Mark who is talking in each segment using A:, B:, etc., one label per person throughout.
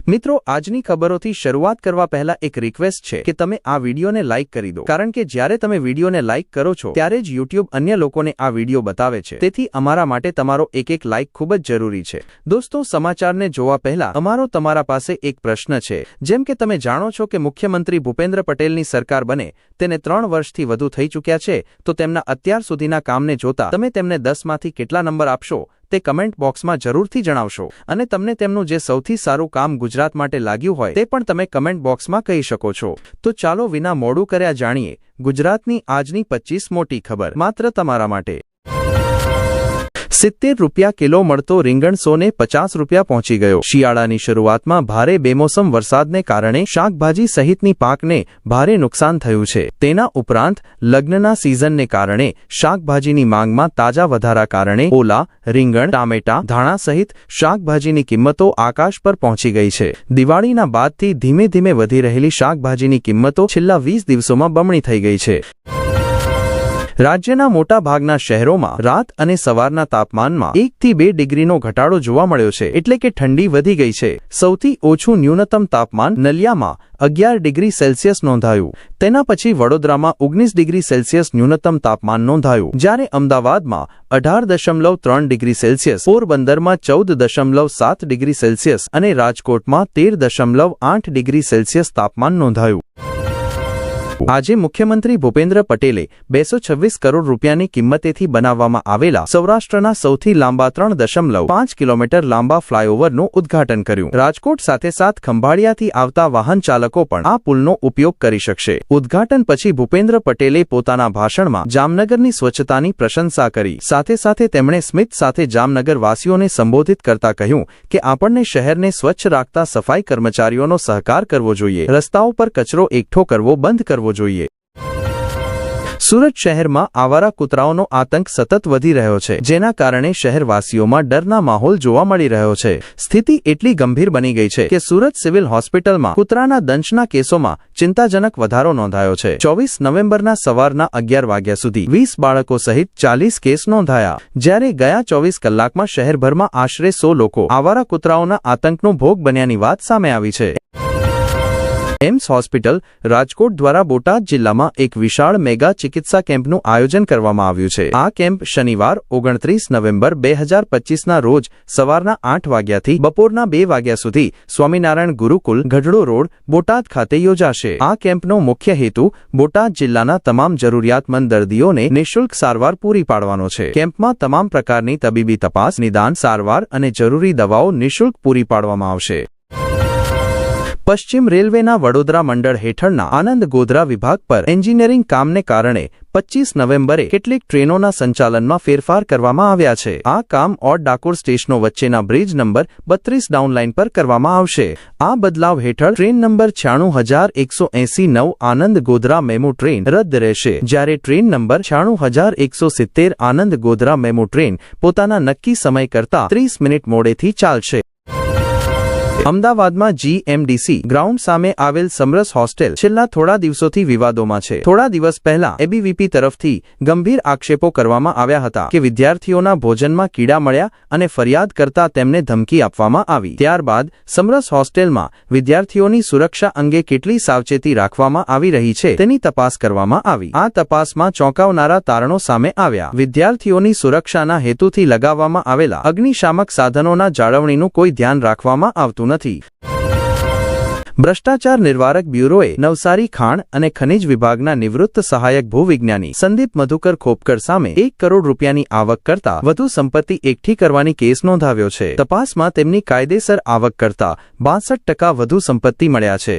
A: મિત્રો, આજની ખબરોથી શરૂઆત કરવા પહેલા એક રિક્વેસ્ટ છે કે તમે આ વિડીયોને લાઇક કરી દો, કારણ કે જ્યારે તમે વિડીયોને લાઇક કરો છો ત્યારે જ YouTube અન્ય લોકોને આ વિડીયો બતાવે છે. તેથી અમારા માટે તમારો એક લાઇક ખૂબ જ જરૂરી છે. દોસ્તો, સમાચારને જોવા પહેલા અમારો તમારા પાસે એક પ્રશ્ન છે. જેમ કે તમે જાણો છો કે મુખ્યમંત્રી ભૂપેન્દ્ર પટેલની સરકાર બને તેને 3 વર્ષથી વધુ થઈ ચૂક્યા છે, તો તેમના અત્યાર સુધીના કામને જોતા તમે તેમને 10 માંથી કેટલા નંબર આપશો તે કમેન્ટ બોક્સમાં જરૂરથી જણાવશો. અને તમને તેમનું જે સૌથી સારું કામ ગુજરાત માટે લાગ્યું હોય તે પણ તમે કમેન્ટ બોક્સમાં કહી શકો છો. તો ચાલો વિના મોડું કર્યા જાણીએ ગુજરાતની આજની 25 મોટી ખબર માત્ર તમારા માટે. 70 રૂપિયા કિલો મળતો રીંગણ સોને 50 રૂપિયા પહોંચી ગયો. શિયાળાની શરૂઆતમાં ભારે બેમોસમ વરસાદને કારણે શાકભાજી સહિતની પાકને ભારે નુકસાન થયું છે. તેના ઉપરાંત લગ્નના સિઝનને કારણે શાકભાજીની માંગમાં તાજા વધારા કારણે ઓલા, રીંગણ, ટામેટા, ધાણા સહિત શાકભાજીની કિંમતો આકાશ પર પહોંચી ગઈ છે. દિવાળીના બાદથી ધીમે ધીમે વધી રહેલી શાકભાજીની કિંમતો છેલ્લા 20 દિવસોમાં બમણી થઈ ગઈ છે. રાજ્યના મોટા ભાગના શહેરોમાં રાત અને સવારના તાપમાનમાં 1 થી 2 ડિગ્રીનો ઘટાડો જોવા મળ્યો છે, એટલે કે ઠંડી વધી ગઈ છે. સૌથી ઓછું ન્યૂનતમ તાપમાન નલિયામાં 11 ડિગ્રી સેલ્સિયસ નોંધાયું. તેના પછી વડોદરામાં 19 ડિગ્રી સેલ્સિયસ ન્યૂનતમ તાપમાન નોંધાયું, જ્યારે અમદાવાદમાં 18.3 ડિગ્રી સેલ્સિયસ, પોરબંદરમાં 14.7 ડિગ્રી સેલ્સિયસ અને રાજકોટમાં 13.8 ડિગ્રી સેલ્સિયસ તાપમાન નોંધાયું. આજે મુખ્યમંત્રી ભૂપેન્દ્ર પટેલે 226 કરોડ રૂપિયાની કિંમતેથી બનાવવામાં આવેલા સૌરાષ્ટ્રના સૌથી લાંબા 3.5 કિલોમીટર લાંબા ફ્લાયઓવરનું ઉદ્ઘાટન કર્યું. રાજકોટ સાથે ખંભાળિયાથી આવતા વાહન ચાલકો પણ આ પુલનો ઉપયોગ કરી શકશે. ઉદ્ઘાટન પછી ભૂપેન્દ્ર પટેલે પોતાના ભાષણમાં જામનગરની સ્વચ્છતાની પ્રશંસા કરી. સાથે તેમણે સ્મિત સાથે જામનગર વાસીઓને સંબોધિત કરતા કહ્યું કે આપણને શહેરને સ્વચ્છ રાખતા સફાઈ કર્મચારીઓનો સહકાર કરવો જોઈએ. રસ્તાઓ પર કચરો એકઠો કરવો બંધ કરવો જોઈએ. સુરત શહેરમાં આવારા કૂતરાઓનો આતંક સતત વધી રહ્યો છે, જેના કારણે શહેરવાસીઓમાં ડરના માહોલ જોવા મળી રહ્યો છે. સ્થિતિ એટલી ગંભીર બની ગઈ છે કે સુરત સિવિલ હોસ્પિટલમાં કૂતરાના દંશના કેસોમાં ચિંતાજનક વધારો નોંધાયો છે. 24 નવેમ્બરના સવારના 11 વાગ્યા સુધી 20 બાળકો સહિત 40 કેસ નોંધાયા, જ્યારે ગયા 24 કલાકમાં શહેરભરમાં આશરે 100 લોકો આવારા કૂતરાઓના આતંકનો ભોગ બન્યાની વાત સામે આવી છે. એમ્સ હોસ્પિટલ રાજકોટ દ્વારા બોટાદ જિલ્લામાં એક વિશાળ મેગા ચિકિત્સા કેમ્પનું આયોજન કરવામાં આવ્યું છે. આ કેમ્પ શનિવાર 29 નવેમ્બર 2025ના રોજ સવારના 8 વાગ્યાથી બપોરના 2 વાગ્યા સુધી સ્વામિનારાયણ ગુરુકુલ, ગઢડો રોડ, બોટાદ ખાતે યોજાશે. આ કેમ્પનો મુખ્ય હેતુ બોટાદ જિલ્લાના તમામ જરૂરિયાતમંદ દર્દીઓને નિઃશુલ્ક સારવાર પૂરી પાડવાનો છે. કેમ્પમાં તમામ પ્રકારની તબીબી તપાસ, નિદાન, સારવાર અને જરૂરી દવાઓ નિઃશુલ્ક પૂરી પાડવામાં આવશે. પશ્ચિમ રેલવેના વડોદરા મંડળ હેઠળના આનંદ ગોધરા વિભાગ પર એન્જિનિયરિંગ કામને કારણે 25 નવેમ્બરે કેટલીક ટ્રેનોના સંચાલનમાં ફેરફાર કરવામાં આવ્યા છે. આ કામ ઓડ ડાકોર સ્ટેશનો વચ્ચેના બ્રિજ નંબર 32 ડાઉનલાઇન પર કરવામાં આવશે. આ બદલાવ હેઠળ ટ્રેન નંબર 96189 આનંદ ગોધરા મેમુ ટ્રેન રદ રહેશે, જ્યારે ટ્રેન નંબર 96170 આનંદ ગોધરા મેમુ ટ્રેન પોતાના નક્કી સમય કરતા 30 મિનિટ મોડેથી ચાલશે. અમદાવાદમાં GMDC ગ્રાઉન્ડ સામે આવેલ સમરસ હોસ્ટેલ છેલ્લા થોડા દિવસોથી વિવાદોમાં છે. થોડા દિવસ પહેલા ABVP તરફથી ગંભીર આક્ષેપો કરવામાં આવ્યા હતા કે વિદ્યાર્થીઓના ભોજનમાં કીડા મળ્યા અને ફરિયાદ કરતા તેમને ધમકી આપવામાં આવી. ત્યારબાદ સમરસ હોસ્ટેલમાં વિદ્યાર્થીઓની સુરક્ષા અંગે કેટલી સાવચેતી રાખવામાં આવી રહી છે તેની તપાસ કરવામાં આવી. આ તપાસમાં ચોંકાવનારા તારણો સામે આવ્યા. વિદ્યાર્થીઓની સુરક્ષાના હેતુથી લગાવવામાં આવેલા અગ્નિશામક સાધનોના જાળવણીનું કોઈ ધ્યાન રાખવામાં આવતું નથી. ભ્રષ્ટાચાર નિવારક બ્યુરોએ નવસારી ખાણ અને ખનિજ વિભાગના નિવૃત્ત સહાયક ભૂવિજ્ઞાની સંદીપ મધુકર ખોપકર સામે 1 કરોડ રૂપિયાની આવક કરતા વધુ સંપત્તિ એકઠી કરવાની કેસ નોંધાવ્યો છે. તપાસમાં તેમની કાયદેસર આવક કરતા 62% વધુ સંપત્તિ મળ્યા છે.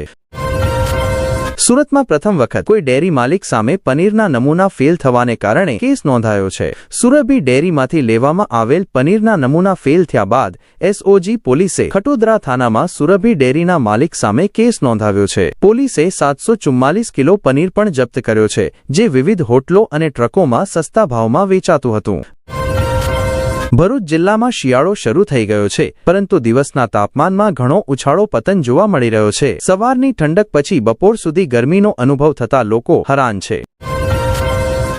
A: સુરતમાં પ્રથમ વખત કોઈ ડેરી માલિક સામે પનીરના નમૂના ફેલ થવાને કારણે કેસ નોંધાયો છે. સુરભી ડેરીમાંથી લેવામાં આવેલ પનીરના નમૂના ફેલ થયા બાદ SOG પોલીસે ખટોદરા થાનામાં સુરભી ડેરીના માલિક સામે કેસ નોંધાવ્યો છે. પોલીસે 744 કિલો પનીર પણ જપ્ત કર્યો છે, જે વિવિધ હોટલો અને ટ્રકોમાં સસ્તા ભાવમાં વેચાતું હતું. ભરૂચ જિલ્લામાં શિયાળો શરૂ થઈ ગયો છે, પરંતુ દિવસના તાપમાનમાં ઘણો ઉછાળો પતન જોવા મળી રહ્યો છે. સવારની ઠંડક પછી બપોર સુધી ગરમીનો અનુભવ થતા લોકો હેરાન છે.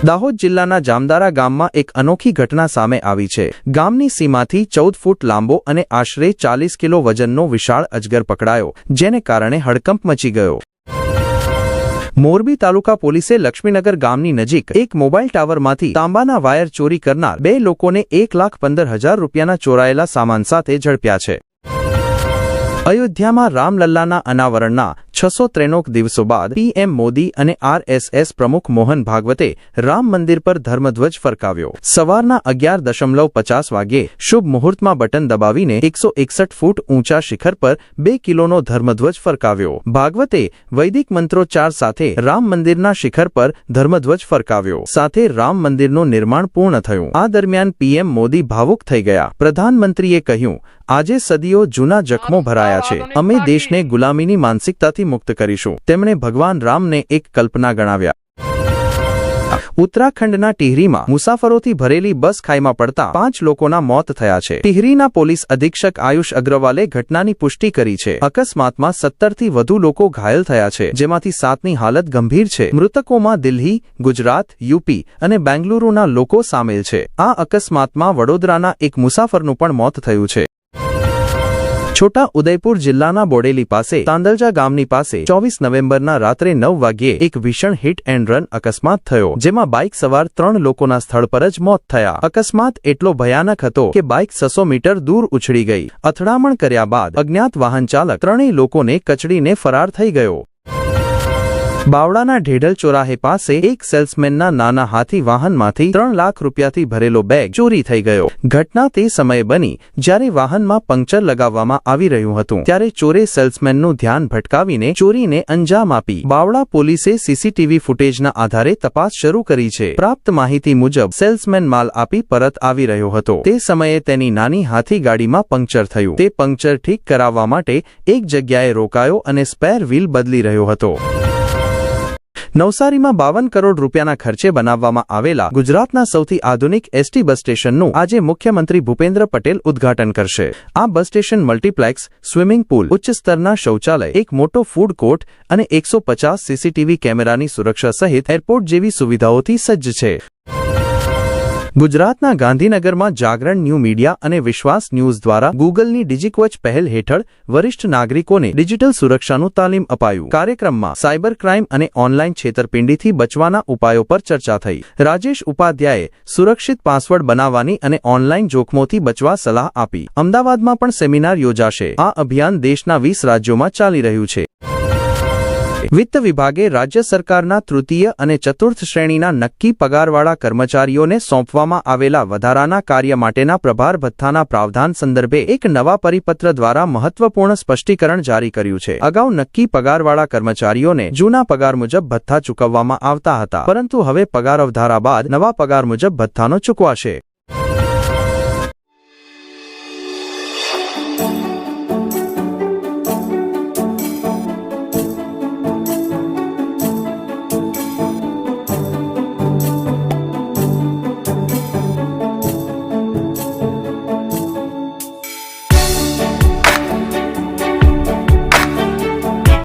A: દાહોદ જિલ્લાના જામદારા ગામમાં એક અનોખી ઘટના સામે આવી છે. ગામની સીમાથી 14 ફૂટ લાંબો અને આશરે 40 કિલો વજનનો વિશાળ અજગર પકડાયો, જેને કારણે હડકંપ મચી ગયો. મોરબી તાલુકા પોલીસે લક્ષ્મીનગર ગામની નજીક એક મોબાઈલ ટાવરમાંથી તાંબાના વાયર ચોરી કરનાર 2 લોકોને 1,15,000 રૂપિયાના ચોરાયેલા સામાન સાથે ઝડપ્યા છે. અયોધ્યામાં રામલલ્લાના અનાવરણના 693 દિવસો બાદ પીએમ મોદી અને આરએસએસ પ્રમુખ મોહન ભાગવતે રામ મંદિર પર ધર્મધ્વજ ફરકાવ્યો. સવારના 11:50 વાગ્યે શુભ મુહૂર્તમાં બટન દબાવીને 161 ફૂટ ઊંચા શિખર પર 2 કિલોનો ધર્મધ્વજ ફરકાવ્યો. ભાગવતે વૈદિક મંત્રોચ્ચાર સાથે રામ મંદિરના શિખર પર ધર્મધ્વજ ફરકાવ્યો. સાથે રામ મંદિરનું નિર્માણ પૂર્ણ થયું. આ દરમિયાન પીએમ મોદી ભાવુક થઈ ગયા. પ્રધાનમંત્રીએ કહ્યું, આજે સદીઓ જૂના જખમો ભરાયા છે. અમે દેશને ગુલામીની માનસિકતાથી મુક્ત કરીશું. તેમણે ભગવાન રામને એક કલ્પના ગણાવ્યા. ઉત્તરાખંડના ટિહરીમાં મુસાફરોથી ભરેલી બસ ખાઈમાં પડતા 5 લોકોના મોત થયા છે. ટિહરીના પોલીસ અધિક્ષક આયુષ અગ્રવાલે ઘટનાની પુષ્ટિ કરી છે. અકસ્માતમાં 17થી વધુ લોકો ઘાયલ થયા છે, જેમાંથી 7ની હાલત ગંભીર છે. મૃતકોમાં દિલ્હી, ગુજરાત, યુપી અને બેંગલુરુના લોકો સામેલ છે. આ અકસ્માતમાં વડોદરાના એક મુસાફરનું પણ મોત થયું છે. છોટા ઉદયપુર જિલ્લાના બોડેલી પાસે તાંદલજા ગામની પાસે 24 નવેમ્બરના રાત્રે 9 વાગ્યે એક ભીષણ હિટ એન્ડ રન અકસ્માત થયો, જેમાં બાઇક સવાર 3 લોકોના સ્થળ પર જ મોત થયા. અકસ્માત એટલો ભયાનક હતો કે બાઇક 600 મીટર દૂર ઉછળી ગઈ. અથડામણ કર્યા બાદ અજ્ઞાત વાહન ચાલક 3 લોકોને કચડીને ફરાર થઈ ગયો. બાવળાના ઢેઢલ ચોરાહે પાસે એક સેલ્સમેનના નાના હાથી વાહનમાંથી 3 લાખ રૂપિયાથી ભરેલો બેગ ચોરી થઈ ગયો. ઘટના તે સમયે બની જ્યારે વાહનમાં પંક્ચર લગાવવામાં આવી રહ્યું હતું, ત્યારે ચોરે સેલ્સમેનનું ધ્યાન ભટકાવીને ચોરીને અંજામ આપી. બાવળા પોલીસે સીસીટીવી ફૂટેજના આધારે તપાસ શરૂ કરી છે. પ્રાપ્ત માહિતી મુજબ સેલ્સમેન માલ આપી પરત આવી રહ્યો હતો. તે સમયે તેની નાની હાથી ગાડીમાં પંક્ચર થયું. તે પંક્ચર ઠીક કરાવવા માટે એક જગ્યાએ રોકાયો અને સ્પેર વ્હીલ બદલી રહ્યો હતો. નવસારીમાં 52 કરોડ રૂપિયાના ખર્ચે બનાવવામાં આવેલા ગુજરાતના સૌથી આધુનિક એસટી બસ સ્ટેશનનું આજે મુખ્યમંત્રી ભૂપેન્દ્ર પટેલ ઉદ્ઘાટન કરશે. આ bus station multiplex, swimming pool, ઉચ્ચ સ્તરના શૌચાલય, એક મોટો ફૂડ કોર્ટ અને 150 સીસીટીવી કેમેરાની સુરક્ષા સહિત એરપોર્ટ જેવી સુવિધાઓથી સજ્જ છે. ગુજરાતના ગાંધીનગરમાં જાગરણ ન્યૂ મીડિયા અને વિશ્વાસ ન્યૂઝ દ્વારા ગૂગલની ડિજીક્વચ પહેલ હેઠળ વરિષ્ઠ નાગરિકોને ડિજિટલ સુરક્ષાનું તાલીમ અપાયું. કાર્યક્રમમાં સાયબર ક્રાઇમ અને ઓનલાઈન છેતરપિંડીથી બચવાના ઉપાયો પર ચર્ચા થઈ. રાજેશ ઉપાધ્યાયે સુરક્ષિત પાસવર્ડ બનાવવાની અને ઓનલાઈન જોખમોથી બચવા સલાહ આપી. અમદાવાદમાં પણ સેમિનાર યોજાશે. આ અભિયાન દેશના 20 રાજ્યોમાં ચાલી રહ્યું છે. વિત્ત વિભાગે રાજ્ય સરકારના તૃતીય અને ચતુર્થ શ્રેણીના નક્કી પગારવાળા કર્મચારીઓને સોંપવામાં આવેલા વધારાના કાર્ય માટેના પ્રભાર ભથ્થાના પ્રાવધાન સંદર્ભે એક નવા પરિપત્ર દ્વારા મહત્વપૂર્ણ સ્પષ્ટીકરણ જારી કર્યું છે. અગાઉ નક્કી પગારવાળા કર્મચારીઓને જૂના પગાર મુજબ ભથ્થા ચૂકવવામાં આવતા હતા, પરંતુ હવે પગાર વધારા બાદ નવા પગાર મુજબ ભથ્થાનો ચૂકવાશે.